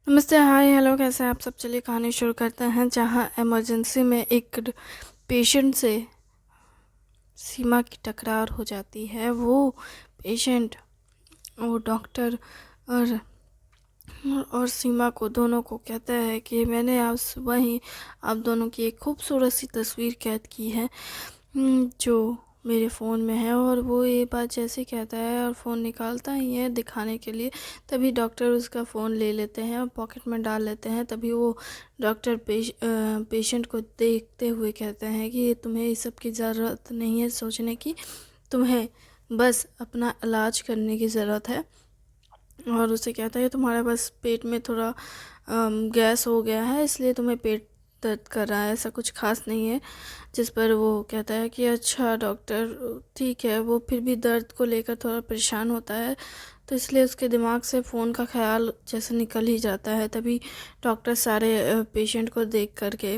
नमस्ते, हाय, हेलो, कैसे हैं आप सब। चलिए कहानी शुरू करते हैं। जहाँ इमरजेंसी में एक पेशेंट से सीमा की टकरार हो जाती है। वो पेशेंट, वो डॉक्टर और सीमा को दोनों को कहता है कि मैंने आज सुबह ही आप दोनों की एक खूबसूरत सी तस्वीर कैद की है, जो मेरे फ़ोन में है। और वो ये बात जैसे कहता है और फ़ोन निकालता ही है दिखाने के लिए, तभी डॉक्टर उसका फ़ोन ले लेते हैं और पॉकेट में डाल लेते हैं। तभी वो डॉक्टर पेशेंट को देखते हुए कहते हैं कि तुम्हें इस सब की ज़रूरत नहीं है सोचने की, तुम्हें बस अपना इलाज करने की ज़रूरत है। और उसे कहता है तुम्हारे बस पेट में थोड़ा गैस हो गया है, इसलिए तुम्हें पेट दर्द कर रहा है, ऐसा कुछ खास नहीं है। जिस पर वो कहता है कि अच्छा डॉक्टर, ठीक है। वो फिर भी दर्द को लेकर थोड़ा परेशान होता है, तो इसलिए उसके दिमाग से फ़ोन का ख्याल जैसे निकल ही जाता है। तभी डॉक्टर सारे पेशेंट को देख करके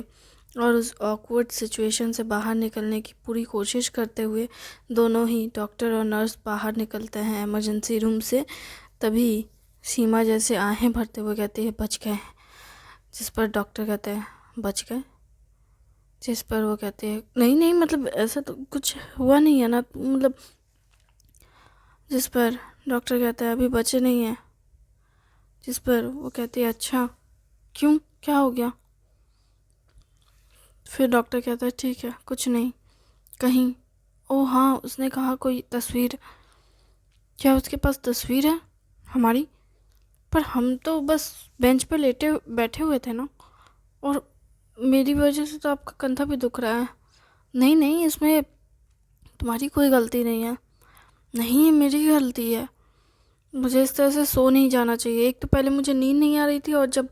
और उस ऑकवर्ड सिचुएशन से बाहर निकलने की पूरी कोशिश करते हुए दोनों ही डॉक्टर और नर्स बाहर निकलते हैं इमरजेंसी रूम से। तभी सीमा जैसे आहें भरते हुए कहती है बच गए। जिस पर डॉक्टर कहते हैं बच गए। जिस पर वो कहते हैं नहीं नहीं, मतलब ऐसा तो कुछ हुआ नहीं है ना, मतलब। जिस पर डॉक्टर कहता है अभी बचे नहीं हैं। जिस पर वो कहती है अच्छा, क्यों, क्या हो गया। फिर डॉक्टर कहता है ठीक है, कुछ नहीं। कहीं, ओ हाँ, उसने कहा कोई तस्वीर। क्या उसके पास तस्वीर है हमारी? पर हम तो बस बेंच पे लेटे बैठे हुए थे ना, और मेरी वजह से तो आपका कंधा भी दुख रहा है। नहीं नहीं, इसमें तुम्हारी कोई गलती नहीं है। नहीं, ये मेरी गलती है। मुझे इस तरह से सो नहीं जाना चाहिए। एक तो पहले मुझे नींद नहीं आ रही थी, और जब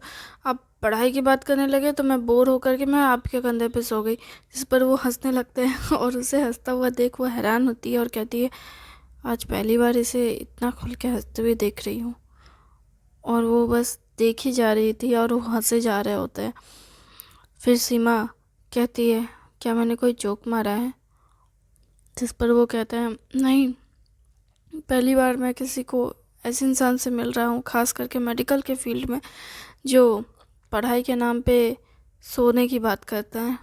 आप पढ़ाई की बात करने लगे तो मैं बोर होकर के मैं आपके कंधे पे सो गई। जिस पर वो हंसने लगते हैं और उसे हंसता हुआ देख वो हैरान होती है और कहती है आज पहली बार इसे इतना खुल के हंसते हुए देख रही हूँ। और वो बस देख ही जा रही थी और वो हंसे जा रहे होते हैं। फिर सीमा कहती है क्या मैंने कोई जोक मारा है? जिस पर वो कहता है नहीं, पहली बार मैं किसी को ऐसे इंसान से मिल रहा हूँ, खास करके मेडिकल के फील्ड में, जो पढ़ाई के नाम पे सोने की बात करता है।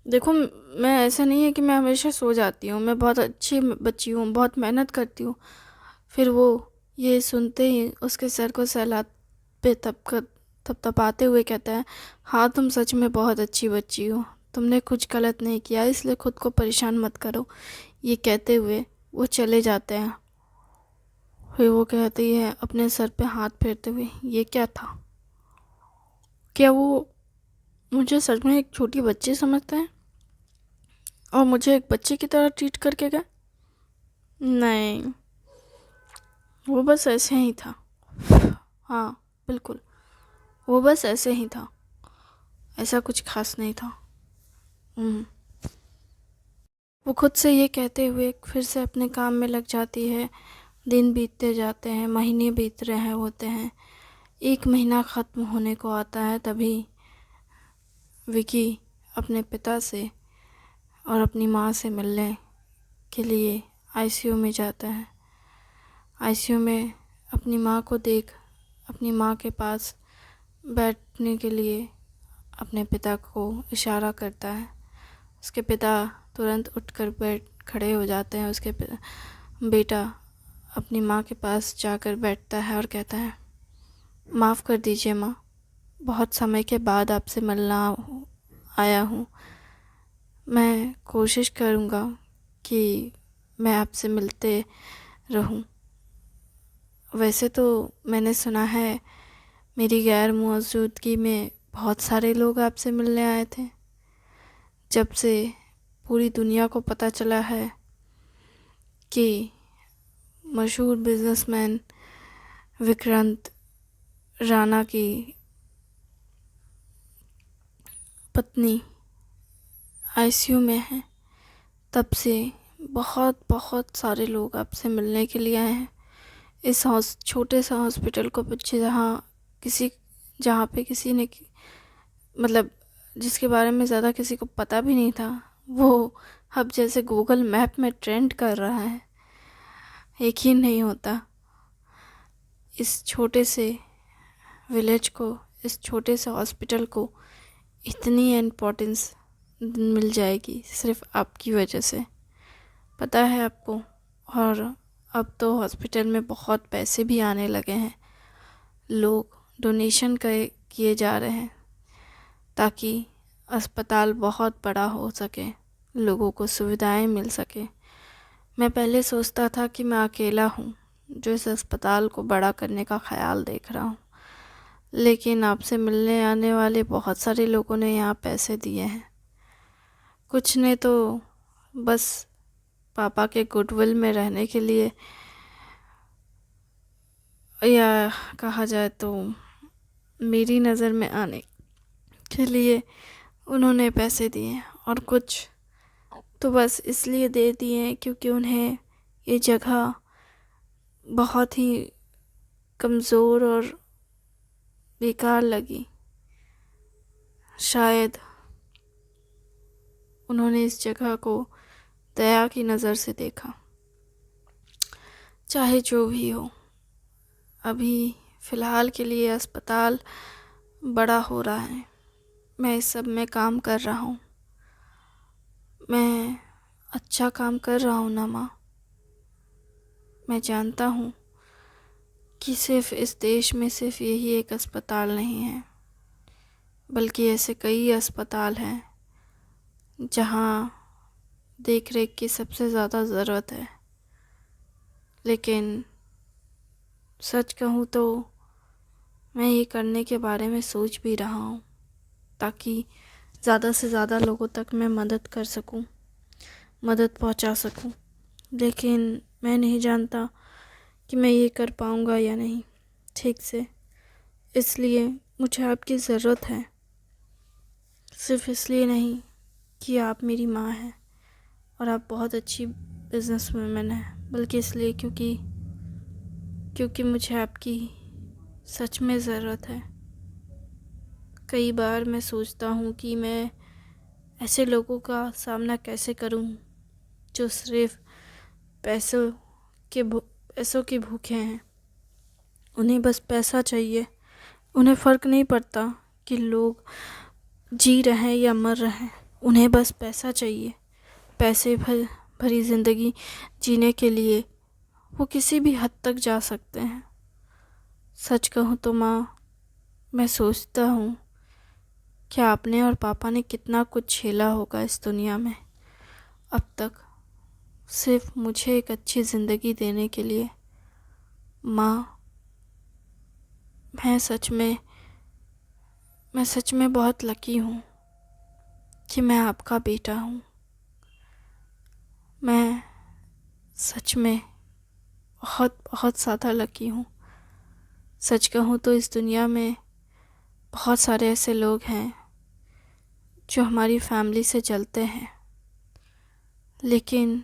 देखो, मैं ऐसा नहीं है कि मैं हमेशा सो जाती हूँ, मैं बहुत अच्छी बच्ची हूँ, बहुत मेहनत करती हूँ। फिर वो ये सुनते ही उसके सर को सहला पे थपथपाते हुए कहता है हाँ, तुम सच में बहुत अच्छी बच्ची हो, तुमने कुछ गलत नहीं किया, इसलिए खुद को परेशान मत करो। ये कहते हुए वो चले जाते हैं। फिर वो कहती है अपने सर पे हाथ फेरते हुए ये क्या था? क्या वो मुझे सच में एक छोटी बच्ची समझते हैं और मुझे एक बच्चे की तरह ट्रीट करके गए? नहीं, वो बस ऐसे ही था। हाँ, बिल्कुल, वो बस ऐसे ही था, ऐसा कुछ खास नहीं था। वो खुद से ये कहते हुए फिर से अपने काम में लग जाती है। दिन बीतते जाते हैं, महीने बीत रहे होते हैं। एक महीना ख़त्म होने को आता है। तभी विकी अपने पिता से और अपनी माँ से मिलने के लिए आईसीयू में जाता है। आईसीयू में अपनी माँ को देख अपनी माँ के पास बैठने के लिए अपने पिता को इशारा करता है। उसके पिता तुरंत उठकर बैठ खड़े हो जाते हैं। उसके बेटा अपनी माँ के पास जाकर बैठता है और कहता है माफ़ कर दीजिए माँ, बहुत समय के बाद आपसे मिलना आया हूँ। मैं कोशिश करूँगा कि मैं आपसे मिलते रहूँ। वैसे तो मैंने सुना है मेरी गैर मौजूदगी में बहुत सारे लोग आपसे मिलने आए थे। जब से पूरी दुनिया को पता चला है कि मशहूर बिजनेसमैन विक्रांत राणा की पत्नी आईसीयू में है, तब से बहुत बहुत सारे लोग आपसे मिलने के लिए आए हैं। इस छोटे सा हॉस्पिटल को पीछे जहाँ पे किसी ने मतलब जिसके बारे में ज़्यादा किसी को पता भी नहीं था, वो अब जैसे गूगल मैप में ट्रेंड कर रहा है। यकीन नहीं होता, इस छोटे से विलेज को, इस छोटे से हॉस्पिटल को इतनी इम्पोर्टेंस मिल जाएगी सिर्फ आपकी वजह से, पता है आपको। और अब तो हॉस्पिटल में बहुत पैसे भी आने लगे हैं, लोग डोनेशन किए जा रहे हैं ताकि अस्पताल बहुत बड़ा हो सके, लोगों को सुविधाएं मिल सके। मैं पहले सोचता था कि मैं अकेला हूँ जो इस अस्पताल को बड़ा करने का ख्याल देख रहा हूँ, लेकिन आपसे मिलने आने वाले बहुत सारे लोगों ने यहाँ पैसे दिए हैं। कुछ ने तो बस पापा के गुडविल में रहने के लिए, या कहा जाए तो मेरी नज़र में आने के लिए उन्होंने पैसे दिए, और कुछ तो बस इसलिए दे दिए क्योंकि उन्हें ये जगह बहुत ही कमज़ोर और बेकार लगी। शायद उन्होंने इस जगह को दया की नज़र से देखा। चाहे जो भी हो, अभी फ़िलहाल के लिए अस्पताल बड़ा हो रहा है, मैं इस सब में काम कर रहा हूँ। मैं अच्छा काम कर रहा हूँ ना माँ। मैं जानता हूँ कि सिर्फ इस देश में सिर्फ यही एक अस्पताल नहीं है, बल्कि ऐसे कई अस्पताल हैं जहाँ देख रेख की सबसे ज़्यादा ज़रूरत है। लेकिन सच कहूँ तो मैं ये करने के बारे में सोच भी रहा हूँ ताकि ज़्यादा से ज़्यादा लोगों तक मैं मदद कर सकूँ, मदद पहुँचा सकूँ। लेकिन मैं नहीं जानता कि मैं ये कर पाऊँगा या नहीं ठीक से, इसलिए मुझे आपकी ज़रूरत है। सिर्फ इसलिए नहीं कि आप मेरी माँ हैं और आप बहुत अच्छी बिजनेसवुमन हैं, बल्कि इसलिए क्योंकि मुझे आपकी सच में ज़रूरत है। कई बार मैं सोचता हूँ कि मैं ऐसे लोगों का सामना कैसे करूँ जो सिर्फ पैसों के भूखे हैं। उन्हें बस पैसा चाहिए, उन्हें फ़र्क नहीं पड़ता कि लोग जी रहे हैं या मर रहे हैं, उन्हें बस पैसा चाहिए। पैसे भरी ज़िंदगी जीने के लिए वो किसी भी हद तक जा सकते हैं। सच कहूँ तो माँ, मैं सोचता हूँ कि आपने और पापा ने कितना कुछ झेला होगा इस दुनिया में अब तक, सिर्फ मुझे एक अच्छी ज़िंदगी देने के लिए। माँ, मैं सच में बहुत लकी हूँ कि मैं आपका बेटा हूँ। मैं सच में बहुत बहुत ज़्यादा लकी हूँ। सच कहूँ तो इस दुनिया में बहुत सारे ऐसे लोग हैं जो हमारी फैमिली से जलते हैं, लेकिन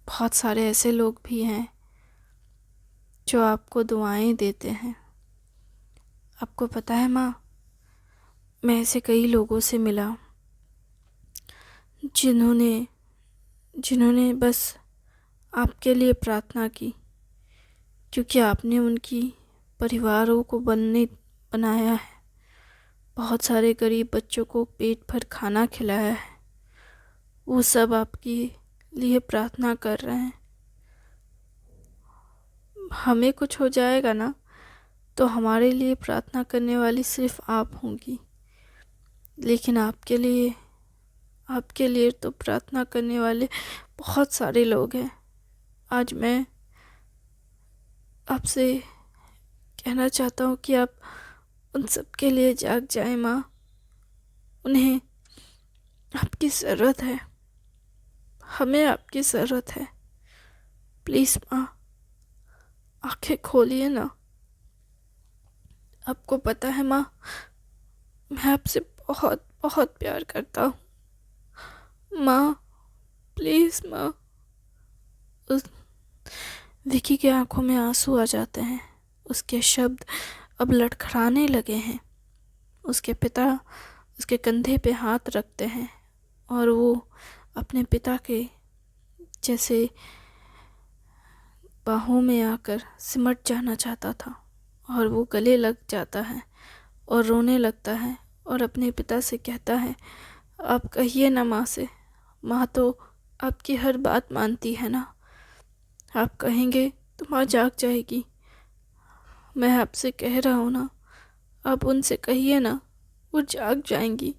बहुत सारे ऐसे लोग भी हैं जो आपको दुआएं देते हैं। आपको पता है माँ, मैं ऐसे कई लोगों से मिला जिन्होंने बस आपके लिए प्रार्थना की, क्योंकि आपने उनकी परिवारों को बनाया है। बहुत सारे गरीब बच्चों को पेट भर खाना खिलाया है। वो सब आपके लिए प्रार्थना कर रहे हैं। हमें कुछ हो जाएगा ना तो हमारे लिए प्रार्थना करने वाली सिर्फ आप होंगी, लेकिन आपके लिए तो प्रार्थना करने वाले बहुत सारे लोग हैं। आज मैं आपसे कहना चाहता हूँ कि आप उन सब के लिए जाग जाएं माँ। उन्हें आपकी ज़रूरत है, हमें आपकी ज़रूरत है। प्लीज़ माँ, आंखें खोलिए ना। आपको पता है माँ, मैं आपसे बहुत बहुत प्यार करता हूँ माँ। प्लीज़ माँ। उस विकी के आंखों में आंसू आ जाते हैं। उसके शब्द अब लड़खड़ाने लगे हैं। उसके पिता उसके कंधे पे हाथ रखते हैं और वो अपने पिता के जैसे बाहों में आकर सिमट जाना चाहता था, और वो गले लग जाता है और रोने लगता है और अपने पिता से कहता है, आप कहिए ना माँ से, माँ तो आपकी हर बात मानती है ना, आप कहेंगे तो माँ जाग जाएगी। मैं आपसे कह रहा हूँ ना, आप उनसे कहिए ना, वो जाग जाएंगी।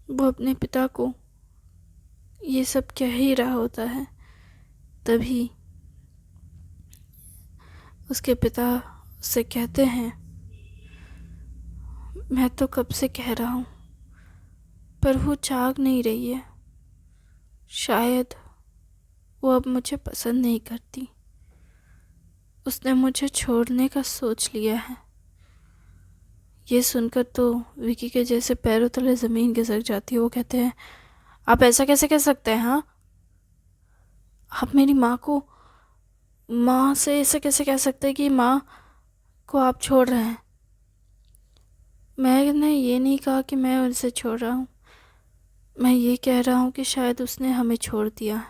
वो अपने पिता को ये सब कह ही रहा होता है, तभी उसके पिता उससे कहते हैं, मैं तो कब से कह रहा हूँ पर वो जाग नहीं रही है, शायद वो अब मुझे पसंद नहीं करती, उसने मुझे छोड़ने का सोच लिया है। ये सुनकर तो विकी के जैसे पैरों तले ज़मीन खिसक जाती है। वो कहते हैं, आप ऐसा कैसे कह सकते हैं? हाँ, आप मेरी माँ से ऐसे कैसे कह सकते हैं कि माँ को आप छोड़ रहे हैं? मैंने ये नहीं कहा कि मैं उनसे छोड़ रहा हूँ, मैं ये कह रहा हूँ कि शायद उसने हमें छोड़ दिया।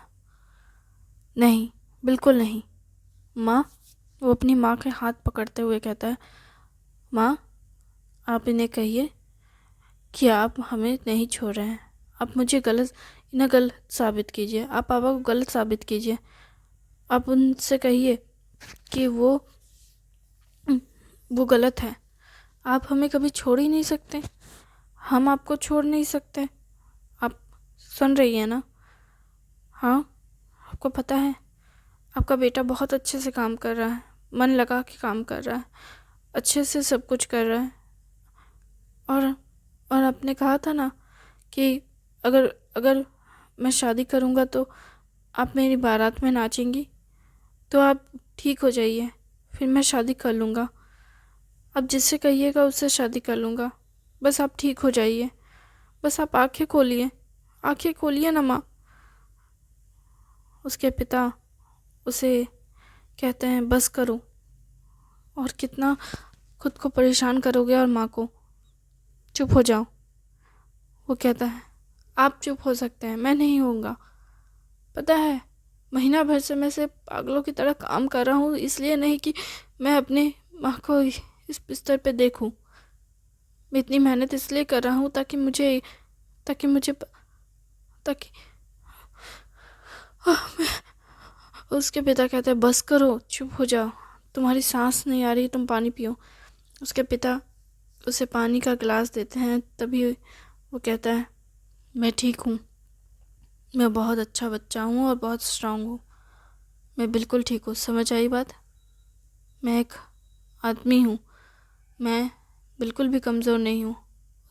नहीं, बिल्कुल नहीं माँ। वो अपनी माँ के हाथ पकड़ते हुए कहता है, माँ आप इन्हें कहिए कि आप हमें नहीं छोड़ रहे हैं, आप मुझे इन्हें गलत साबित कीजिए, आप पापा को गलत साबित कीजिए। आप उनसे कहिए कि वो गलत है, आप हमें कभी छोड़ ही नहीं सकते, हम आपको छोड़ नहीं सकते। आप सुन रही है ना? हाँ, आपको पता है आपका बेटा बहुत अच्छे से काम कर रहा है, मन लगा के काम कर रहा है, अच्छे से सब कुछ कर रहा है। और आपने कहा था ना कि अगर अगर मैं शादी करूँगा तो आप मेरी बारात में नाचेंगी, तो आप ठीक हो जाइए, फिर मैं शादी कर लूँगा। आप जिससे कहिएगा उससे शादी कर लूँगा, बस आप ठीक हो जाइए, बस आप आंखें खोलिए ना माँ। उसके पिता उसे कहते हैं, बस करो, और कितना खुद को परेशान करोगे और माँ को, चुप हो जाओ। वो कहता है, आप चुप हो सकते हैं, मैं नहीं होऊंगा। पता है महीना भर से मैं सिर्फ पागलों की तरह काम कर रहा हूँ, इसलिए नहीं कि मैं अपने माँ को इस बिस्तर पे देखूं। मैं इतनी मेहनत इसलिए कर रहा हूँ ताकि मुझे ताकि उसके पिता कहते हैं, बस करो, चुप हो जाओ, तुम्हारी सांस नहीं आ रही, तुम पानी पियो। उसके पिता उसे पानी का गिलास देते हैं, तभी वो कहता है, मैं ठीक हूँ, मैं बहुत अच्छा बच्चा हूँ और बहुत स्ट्रांग हूँ, मैं बिल्कुल ठीक हूँ। समझ आई बात? मैं एक आदमी हूँ, मैं बिल्कुल भी कमज़ोर नहीं हूँ।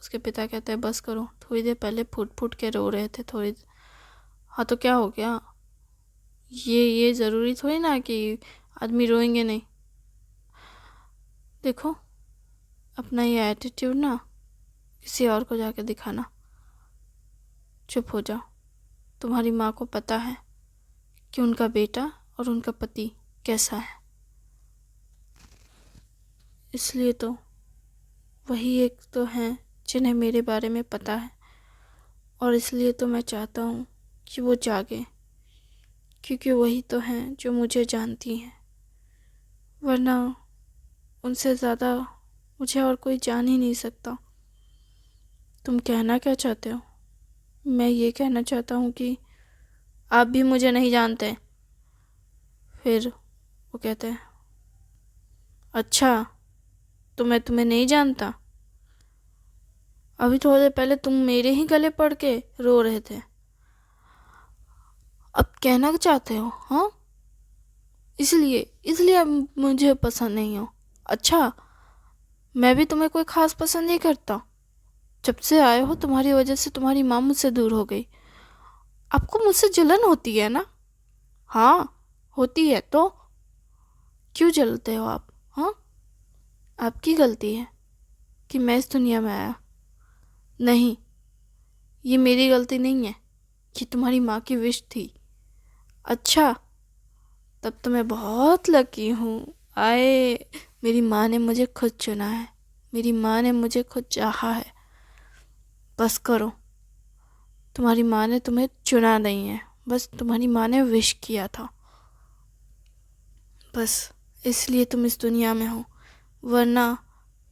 उसके पिता कहते हैं, बस करो, थोड़ी देर पहले फूट फूट के रो रहे थे थोड़ी। हाँ तो क्या हो गया? ये ज़रूरी थोड़ी ना कि आदमी रोएंगे नहीं। देखो अपना ये एटीट्यूड ना किसी और को जाके दिखाना। चुप हो जाओ, तुम्हारी माँ को पता है कि उनका बेटा और उनका पति कैसा है, इसलिए तो वही एक तो हैं जिन्हें मेरे बारे में पता है, और इसलिए तो मैं चाहता हूँ कि वो जागे, क्योंकि वही तो हैं जो मुझे जानती हैं, वरना उनसे ज़्यादा मुझे और कोई जान ही नहीं सकता। तुम कहना क्या चाहते हो? मैं ये कहना चाहता हूँ कि आप भी मुझे नहीं जानते। फिर वो कहते हैं, अच्छा तो मैं तुम्हें नहीं जानता? अभी थोड़ी देर पहले तुम मेरे ही गले पड़ के रो रहे थे, अब कहना चाहते हो? हाँ, इसलिए अब मुझे पसंद नहीं हो? अच्छा, मैं भी तुम्हें कोई खास पसंद नहीं करता। जब से आए हो तुम्हारी वजह से तुम्हारी माँ मुझसे दूर हो गई। आपको मुझसे जलन होती है ना? हाँ होती है, तो क्यों जलते हो आप? हाँ, आपकी गलती है कि मैं इस दुनिया में आया। नहीं, ये मेरी गलती नहीं है, ये तुम्हारी माँ की विश थी। अच्छा, तब तो मैं बहुत लकी हूँ। आए, मेरी माँ ने मुझे खुद चुना है, मेरी माँ ने मुझे खुद चाहा है। बस करो, तुम्हारी माँ ने तुम्हें चुना नहीं है, बस तुम्हारी माँ ने विश किया था, बस इसलिए तुम इस दुनिया में हो। वरना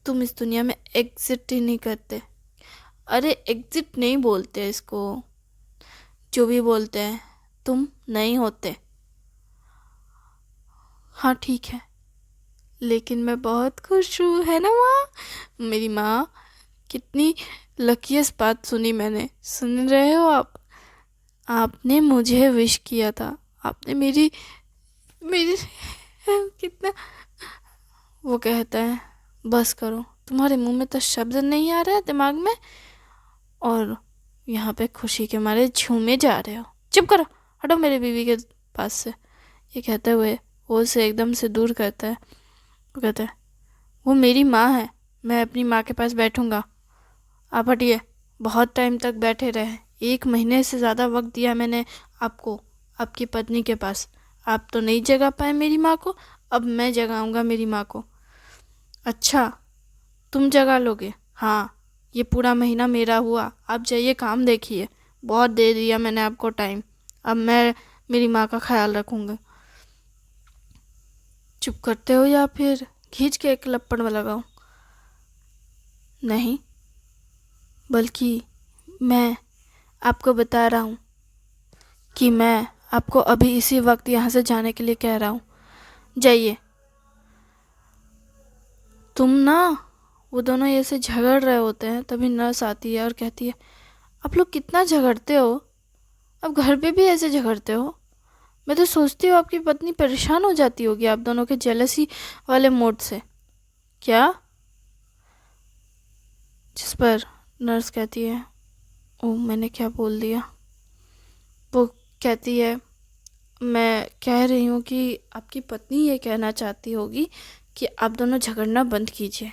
तुम इस दुनिया में एग्जिट ही नहीं करते। अरे एग्जिट नहीं बोलते इसको, जो भी बोलते हैं, तुम नहीं होते। हाँ ठीक है, लेकिन मैं बहुत खुश हूँ, है ना माँ? मेरी माँ, कितनी लकीएस्ट बात सुनी मैंने। सुन रहे हो आप? आपने मुझे विश किया था, आपने मेरी मेरी कितना। वो कहता है बस करो, तुम्हारे मुंह में तो शब्द नहीं आ रहा है दिमाग में, और यहाँ पे खुशी के मारे झूमे जा रहे हो। चुप करो, हटो मेरे बीवी के पास से। ये कहते हुए वो उसे एकदम से दूर करता है। वो कहता है वो मेरी माँ है, मैं अपनी माँ के पास बैठूंगा, आप हटिए। बहुत टाइम तक बैठे रहे, 1 महीने से ज़्यादा वक्त दिया मैंने आपको, आपकी पत्नी के पास। आप तो नहीं जगा पाए मेरी माँ को, अब मैं जगाऊंगा मेरी माँ को। अच्छा, तुम जगा लोगे? हाँ, ये पूरा महीना मेरा हुआ, आप जाइए काम देखिए। बहुत दे दिया मैंने आपको टाइम, अब मैं मेरी माँ का ख्याल रखूँगा। चुप करते हो या फिर खींच के एक लपड़ में लगाऊं? नहीं, बल्कि मैं आपको बता रहा हूँ कि मैं आपको अभी इसी वक्त यहाँ से जाने के लिए कह रहा हूँ। जाइए। तुम ना, वो दोनों ऐसे झगड़ रहे होते हैं, तभी नर्स आती है और कहती है आप लोग कितना झगड़ते हो, अब घर पे भी ऐसे झगड़ते हो। मैं तो सोचती हूँ आपकी पत्नी परेशान हो जाती होगी आप दोनों के जेलसी वाले मोड से। क्या? जिस पर नर्स कहती है ओ मैंने क्या बोल दिया। वो कहती है मैं कह रही हूँ कि आपकी पत्नी ये कहना चाहती होगी कि आप दोनों झगड़ना बंद कीजिए।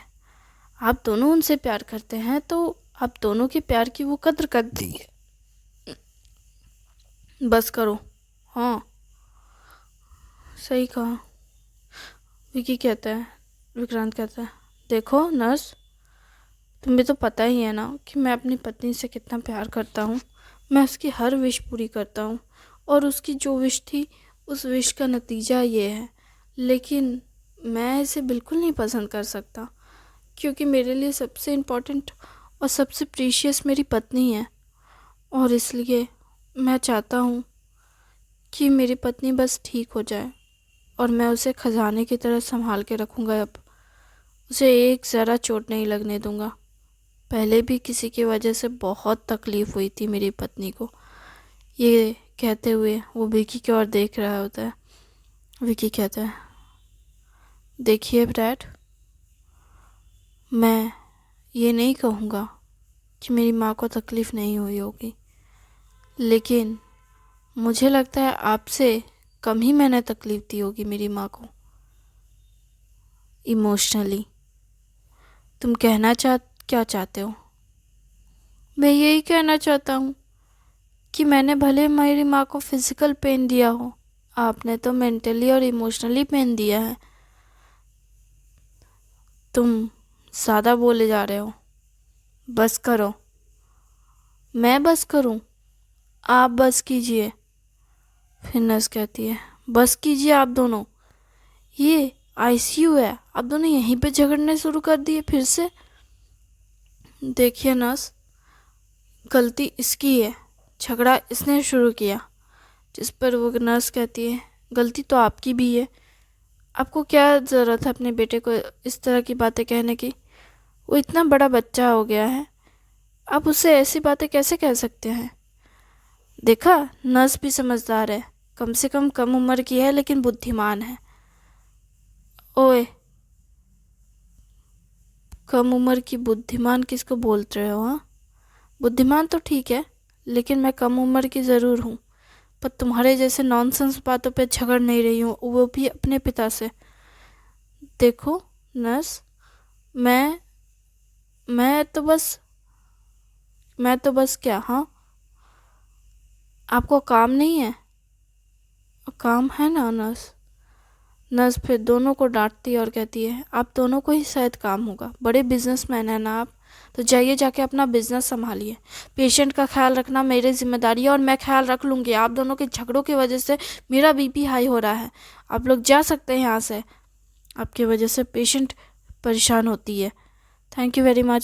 आप दोनों उनसे प्यार करते हैं तो आप दोनों के प्यार की वो कद्र करती है। बस करो। हाँ, सही कहा। विकी कहता है, विक्रांत कहता है देखो नर्स, तुम्हें तो पता ही है ना कि मैं अपनी पत्नी से कितना प्यार करता हूँ। मैं उसकी हर विश पूरी करता हूँ, और उसकी जो विश थी उस विश का नतीजा ये है। लेकिन मैं इसे बिल्कुल नहीं पसंद कर सकता, क्योंकि मेरे लिए सबसे इम्पोर्टेंट और सबसे प्रीशियस मेरी पत्नी है। और इसलिए मैं चाहता हूँ कि मेरी पत्नी बस ठीक हो जाए, और मैं उसे खजाने की तरह संभाल के रखूँगा। अब उसे एक ज़रा चोट नहीं लगने दूँगा। पहले भी किसी की वजह से बहुत तकलीफ़ हुई थी मेरी पत्नी को। ये कहते हुए वो विकी की ओर देख रहा होता है। विकी कहता है देखिए ब्रैड, मैं ये नहीं कहूँगा कि मेरी माँ को तकलीफ़ नहीं हुई होगी, लेकिन मुझे लगता है आपसे कम ही मैंने तकलीफ़ दी होगी मेरी माँ को इमोशनली। तुम कहना क्या चाहते हो? मैं यही कहना चाहता हूँ कि मैंने भले मेरी माँ को फिज़िकल पेन दिया हो, आपने तो मेंटली और इमोशनली पेन दिया है। तुम ज़्यादा बोले जा रहे हो, बस करो। मैं बस करूं? आप बस कीजिए। फिर नर्स कहती है बस कीजिए आप दोनों, ये आईसीयू है, आप दोनों यहीं पे झगड़ने शुरू कर दिए फिर से। देखिए नर्स, गलती इसकी है, झगड़ा इसने शुरू किया। जिस पर वो नर्स कहती है गलती तो आपकी भी है, आपको क्या ज़रूरत है अपने बेटे को इस तरह की बातें कहने की? वो इतना बड़ा बच्चा हो गया है, आप उससे ऐसी बातें कैसे कह सकते हैं? देखा, नर्स भी समझदार है, कम से कम उम्र की है लेकिन बुद्धिमान है। ओए, कम उम्र की बुद्धिमान किसको बोलते रहे हो? हाँ, बुद्धिमान तो ठीक है, लेकिन मैं कम उम्र की ज़रूर हूँ, पर तुम्हारे जैसे नॉनसेंस बातों पे झगड़ नहीं रही हूँ, वो भी अपने पिता से। देखो नर्स, मैं मैं तो बस क्या? हाँ, आपको काम नहीं है? काम है ना नर्स। नर्स फिर दोनों को डांटती है और कहती है आप दोनों को ही शायद काम होगा, बड़े बिजनेसमैन हैं ना आप, तो जाइए जाके अपना बिजनेस संभालिए। पेशेंट का ख्याल रखना मेरी जिम्मेदारी है और मैं ख्याल रख लूँगी। आप दोनों के झगड़ों की वजह से मेरा बीपी हाई हो रहा है, आप लोग जा सकते हैं यहाँ से। आपकी वजह से परेशान होती है। Thank you very much.